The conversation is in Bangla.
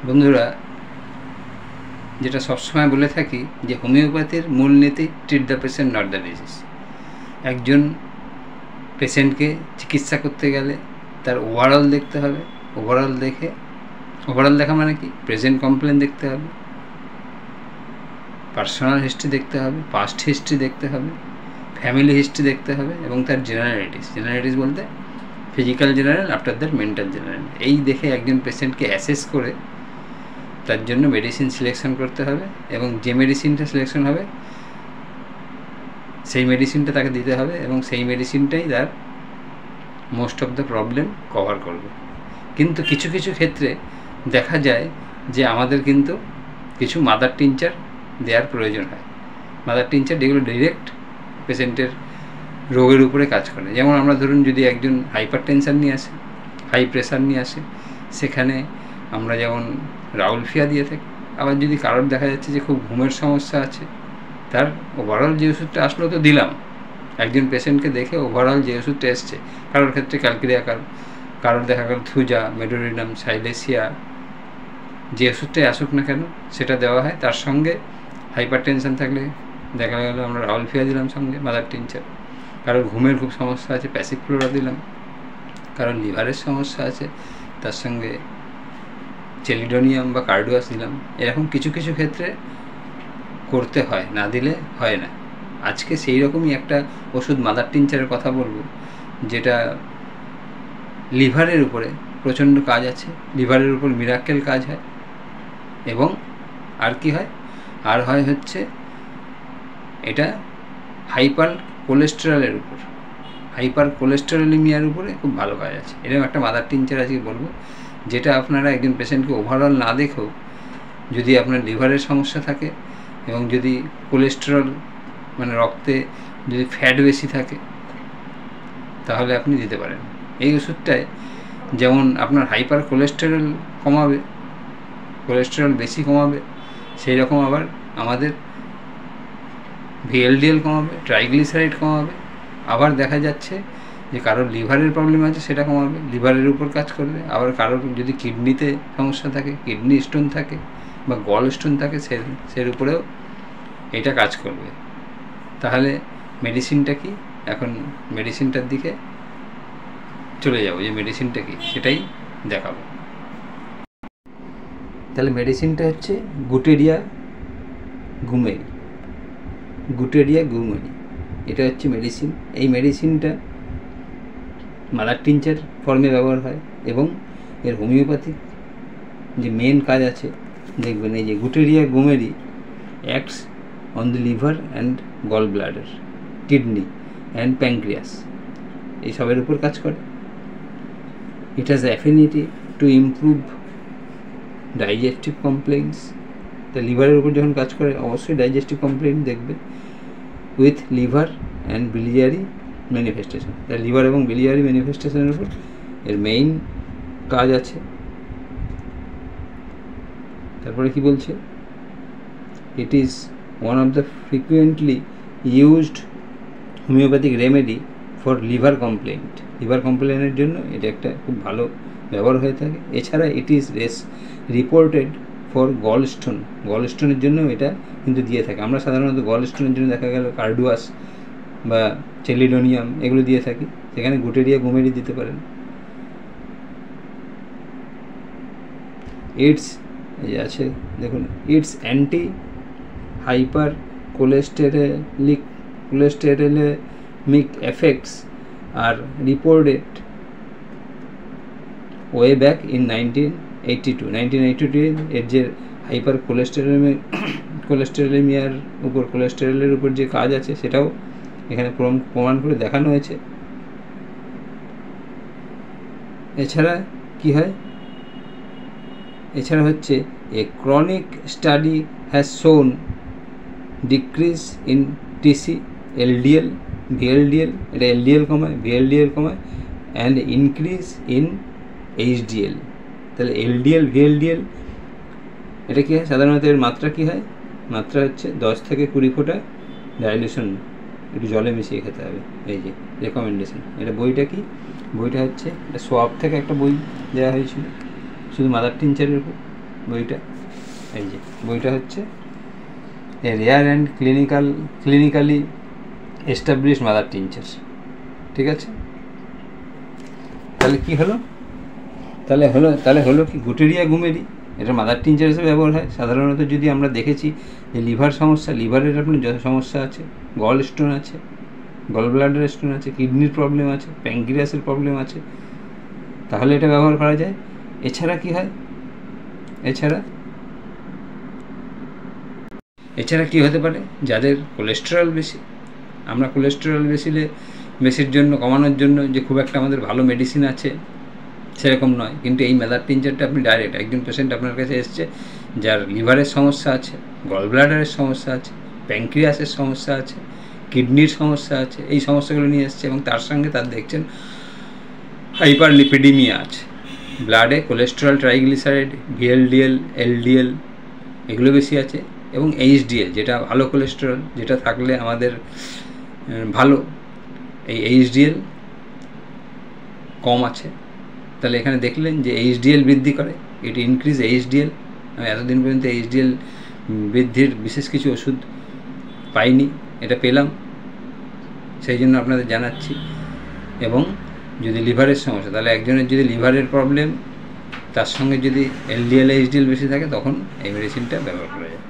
বন্ধুরা, যেটা সবসময় বলে থাকি যে হোমিওপ্যাথির মূলনীতি treat the patient not the disease. একজন পেশেন্টকে চিকিৎসা করতে গেলে তার ওভারঅল দেখতে হবে। ওভারঅল দেখা মানে কি? প্রেজেন্ট কমপ্লেন দেখতে হবে, পার্সোনাল হিস্ট্রি দেখতে হবে, পাস্ট হিস্ট্রি দেখতে হবে, ফ্যামিলি হিস্ট্রি দেখতে হবে এবং তার জেনারেলিটিস বলতে physical general after that mental general. এই দেখে একজন পেশেন্টকে অ্যাসেস করে তার জন্য মেডিসিন সিলেকশন করতে হবে এবং যে মেডিসিনটা সিলেকশন হবে সেই মেডিসিনটা তাকে দিতে হবে এবং সেই মেডিসিনটাই তার most of the problem cover করবে। কিন্তু কিছু কিছু ক্ষেত্রে দেখা যায় যে আমাদের কিন্তু কিছু মাদার টিনচার দেওয়ার প্রয়োজন হয়। মাদার টিনচার যেগুলো ডিরেক্ট পেশেন্টের রোগের উপরে কাজ করে। যেমন আমরা ধরুন যদি একজন হাইপার টেনশন নিয়ে আসে, হাই প্রেশার নিয়ে আসে, সেখানে আমরা যেমন রাউলফিয়া দিয়ে থাকি। আবার যদি কারোর দেখা যাচ্ছে যে খুব ঘুমের সমস্যা আছে, তার ওভারঅল যে ওষুধটা আসলো তো দিলাম। একজন পেশেন্টকে দেখে ওভারঅল যে ওষুধটা এসছে, কারোর ক্ষেত্রে ক্যালকিরিয়া, কারোর দেখা গেল থুজা, মেডোরিনাম, সাইলেসিয়া, যে ওষুধটাই আসুক না কেন সেটা দেওয়া হয়। তার সঙ্গে হাইপার টেনশন থাকলে দেখা গেল আমরা রাউলফিয়া দিলাম সঙ্গে মাদার টিনচার। কারোর ঘুমের খুব সমস্যা আছে, প্যাসিফ্লোরা দিলাম। কারোর লিভারের সমস্যা আছে, তার সঙ্গে চেলিডোনিয়াম বা কার্ডুয়াস দিলাম। এরকম কিছু কিছু ক্ষেত্রে করতে হয়, না দিলে হয় না। আজকে সেই রকমই একটা ওষুধ মাদার টিনচারের কথা বলবো, যেটা লিভারের উপরে প্রচণ্ড কাজ আছে, লিভারের উপর মিরাক্কেল কাজ হয়। এবং আর কি হয়? আর হয় হচ্ছে এটা হাইপার কোলেস্টেরলের উপর, হাইপার কোলেস্টেরোলিমিয়ার উপরে খুব ভালো কাজ আছে। এরকম একটা মাদার টিনচার আজকে বলবো, যেটা আপনারা একজন পেশেন্টকে ওভারঅল না দেখেও, যদি আপনার লিভারের সমস্যা থাকে এবং যদি কোলেস্টেরল মানে রক্তে যদি ফ্যাট বেশি থাকে, তাহলে আপনি দিতে পারেন। এই ওষুধটায় যেমন আপনার হাইপার কোলেস্টেরল কমাবে, কোলেস্টেরল বেশি কমাবে, সেই রকম আবার আমাদের ভিএলডিএল কমাবে, ট্রাইগ্লিসারাইড কমাবে। আবার দেখা যাচ্ছে যে কারোর লিভারের প্রবলেম আছে, সেটা কমাবে, লিভারের উপর কাজ করবে। আবার কারোর যদি কিডনিতে সমস্যা থাকে, কিডনি স্টোন থাকে বা গল স্টোন থাকে, সের উপরেও এটা কাজ করবে। তাহলে মেডিসিনটা কি? এখন মেডিসিনটার দিকে চলে যাব, যে মেডিসিনটা কি সেটাই দেখাবো। তাহলে মেডিসিনটা হচ্ছে গুটেরিয়া গুমেরি, এটা হচ্ছে মেডিসিন। এই মেডিসিনটা মাদার টিনচার ফর্মে ব্যবহার হয় এবং এর হোমিওপ্যাথিক যে মেন কাজ আছে দেখবেন, এই যে গুটেরিয়া গুমেরি acts on the liver and gall bladder, kidney and pancreas, এইসবের উপর কাজ করে। It has affinity to improve digestive complaints. তা লিভারের উপর যখন কাজ করে অবশ্যই ডাইজেস্টিভ কমপ্লেইন দেখবে, with liver and biliary manifestation. তা লিভার এবং বিলিয়ারি ম্যানিফেস্টেশনের উপর এর মেইন কাজ আছে। তারপরে কি বলছে? It is one of the frequently used homeopathic remedy for liver complaint. Liver কমপ্লেনের জন্য এটা একটা খুব ভালো ব্যবহার হয়ে থাকে। এছাড়া ইট ইজ রিপোর্টেড ফর গল স্টোনের জন্য এটা কিন্তু দিয়ে থাকে। আমরা সাধারণত গল স্টোনের জন্য দেখা গেল কার্ডুয়াস বা চেলিডোনিয়াম এগুলো দিয়ে থাকি, সেখানে গুটেরিয়া গুমেরি দিতে পারেন। ইটস আছে দেখুন, its anti hyper cholesterolemic effects আর রিপোর্টেড ওয়ে ব্যাক ইন 1982 এর যে হাইপার কোলেস্টেরলেমিয়ার উপর, কোলেস্টেরলের উপর যে কাজ আছে সেটাও এখানে প্রমাণ করে দেখানো হয়েছে। এছাড়া কি হয়? এছাড়া হচ্ছে a chronic study has shown decrease in TC, LDL, VLDL, এটা এলডিএল কমায়, ভিএলডিএল কমায়, অ্যান্ড ইনক্রিজ ইন এইচডিএল। তাহলে এলডিএল ভিএলডিএল এটা কী হয়? সাধারণত এর মাত্রা কী হয়? মাত্রা হচ্ছে 10 থেকে 20 ফোঁটা ডাইলিউশন, একটু জলে মিশিয়ে খেতে হবে। এই যে রেকমেন্ডেশন, এটা বইটা কি? বইটা হচ্ছে এটা সোয়াব থেকে একটা বই দেওয়া হয়েছিল শুধু মাদার টিনচারের উপর। বইটা, এই যে বইটা হচ্ছে a rare and clinically established mother tincture. ঠিক আছে, তাহলে কি হলো, তাহলে হলো কি গুটেরিয়া গুমেরি, এটা মাদার টিনচার হিসেবে ব্যবহার হয়। সাধারণত যদি আমরা দেখেছি যে লিভার সমস্যা, লিভারের আপনার যত সমস্যা আছে, গল স্টোন আছে, গল ব্লাডার স্টোন আছে, কিডনির প্রবলেম আছে, প্যাঙ্ক্রিয়াসের প্রবলেম আছে, তাহলে এটা ব্যবহার করা যায়। এছাড়া কি হয়, এছাড়া কি হতে পারে, যাদের কোলেস্টেরল বেশি, আমরা কোলেস্টেরল বেশির জন্য কমানোর জন্য যে খুব একটা আমাদের ভালো মেডিসিন আছে সেরকম নয়, কিন্তু এই মাদার টিনচারটা আপনি ডাইরেক্ট একজন পেশেন্ট আপনার কাছে এসছে যার লিভারের সমস্যা আছে, গল ব্লাডারের সমস্যা আছে, প্যাঙ্ক্রিয়াসের সমস্যা আছে, কিডনির সমস্যা আছে, এই সমস্যাগুলো নিয়ে এসছে এবং তার সঙ্গে তার দেখছেন হাইপারলিপিডিমিয়া আছে, ব্লাডে কোলেস্টেরল, ট্রাইগ্লিসারাইড, ভিএলডিএল, এলডিএল এগুলো বেশি আছে, এবং এইচডিএল যেটা ভালো কোলেস্টেরল, যেটা থাকলে আমাদের ভালো, এই এইচডিএল কম আছে। তাহলে এখানে দেখলেন যে এইচডিএল বৃদ্ধি করে, ইট ইনক্রিজ এইচডিএল। আমি এতদিন পর্যন্ত এইচডিএল বৃদ্ধির বিশেষ কিছু ওষুধ পাইনি, এটা পেলাম, সেই জন্য আপনাদের জানাচ্ছি। এবং যদি লিভারের সমস্যা, তাহলে একজনের যদি লিভারের প্রবলেম তার সঙ্গে যদি এলডিএল এইচডিএল বেশি থাকে তখন এই মেডিসিনটা ব্যবহার করা যায়।